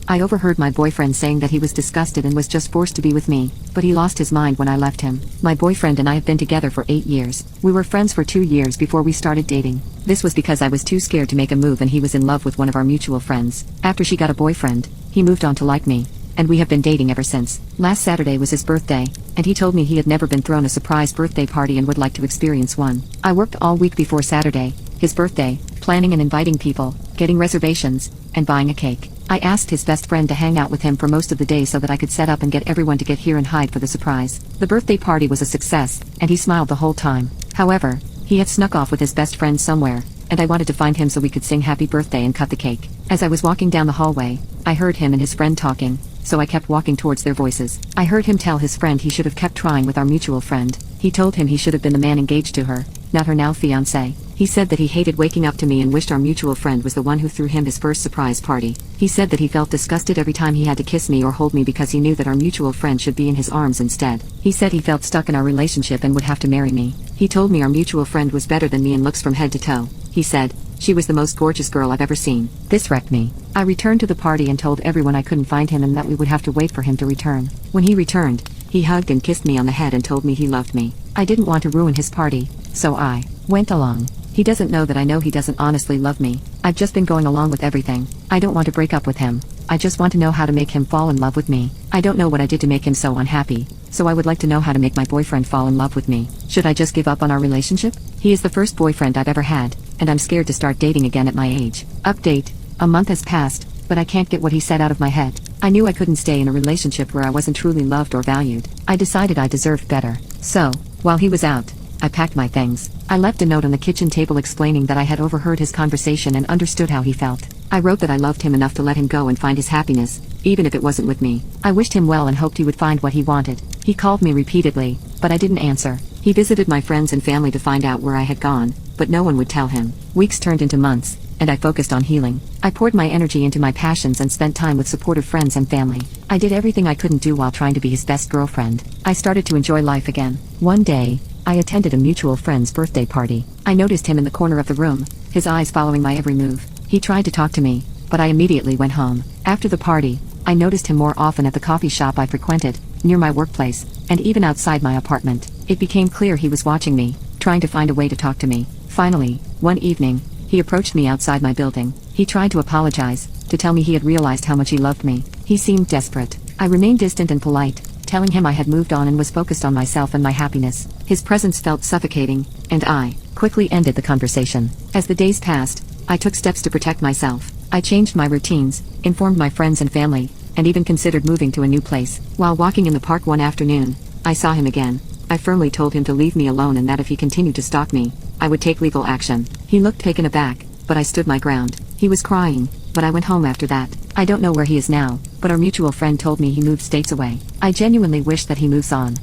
I overheard my boyfriend saying that he was disgusted and was just forced to be with me, but he lost his mind when I left him. My boyfriend and I have been together for 8 years. We were friends for 2 years before we started dating. This was because I was too scared to make a move and he was in love with one of our mutual friends. After she got a boyfriend, he moved on to like me, and we have been dating ever since. Last Saturday was his birthday, and he told me he had never been thrown a surprise birthday party and would like to experience one. I worked all week before Saturday, his birthday, planning and inviting people, getting reservations, and buying a cake. I asked his best friend to hang out with him for most of the day so that I could set up and get everyone to get here and hide for the surprise. The birthday party was a success, and he smiled the whole time. However, he had snuck off with his best friend somewhere, and I wanted to find him so we could sing happy birthday and cut the cake. As I was walking down the hallway, I heard him and his friend talking, so I kept walking towards their voices. I heard him tell his friend he should have kept trying with our mutual friend. He told him he should have been the man engaged to her, not her now fiancé. He said that he hated waking up to me and wished our mutual friend was the one who threw him his first surprise party. He said that he felt disgusted every time he had to kiss me or hold me because he knew that our mutual friend should be in his arms instead. He said he felt stuck in our relationship and would have to marry me. He told me our mutual friend was better than me in looks from head to toe. He said, she was the most gorgeous girl I've ever seen. This wrecked me. I returned to the party and told everyone I couldn't find him and that we would have to wait for him to return. When he returned, he hugged and kissed me on the head and told me he loved me. I didn't want to ruin his party, so I went along. He doesn't know that I know he doesn't honestly love me. I've just been going along with everything. I don't want to break up with him. I just want to know how to make him fall in love with me. I don't know what I did to make him so unhappy, so I would like to know how to make my boyfriend fall in love with me. Should I just give up on our relationship? He is the first boyfriend I've ever had, and I'm scared to start dating again at my age. Update: a month has passed, but I can't get what he said out of my head. I knew I couldn't stay in a relationship where I wasn't truly loved or valued. I decided I deserved better. So, while he was out, I packed my things. I left a note on the kitchen table explaining that I had overheard his conversation and understood how he felt. I wrote that I loved him enough to let him go and find his happiness, even if it wasn't with me. I wished him well and hoped he would find what he wanted. He called me repeatedly, but I didn't answer. He visited my friends and family to find out where I had gone, but no one would tell him. Weeks turned into months, and I focused on healing. I poured my energy into my passions and spent time with supportive friends and family. I did everything I couldn't do while trying to be his best girlfriend. I started to enjoy life again. One day, I attended a mutual friend's birthday party. I noticed him in the corner of the room, his eyes following my every move. He tried to talk to me, but I immediately went home. After the party, I noticed him more often at the coffee shop I frequented, near my workplace, and even outside my apartment. It became clear he was watching me, trying to find a way to talk to me. Finally, one evening, he approached me outside my building. He tried to apologize, to tell me he had realized how much he loved me. He seemed desperate. I remained distant and polite, telling him I had moved on and was focused on myself and my happiness. His presence felt suffocating, and I quickly ended the conversation. As the days passed, I took steps to protect myself. I changed my routines, informed my friends and family, and even considered moving to a new place. While walking in the park one afternoon, I saw him again. I firmly told him to leave me alone and that if he continued to stalk me, I would take legal action. He looked taken aback, but I stood my ground. He was crying, but I went home after that. I don't know where he is now, but our mutual friend told me he moved states away. I genuinely wish that he moves on.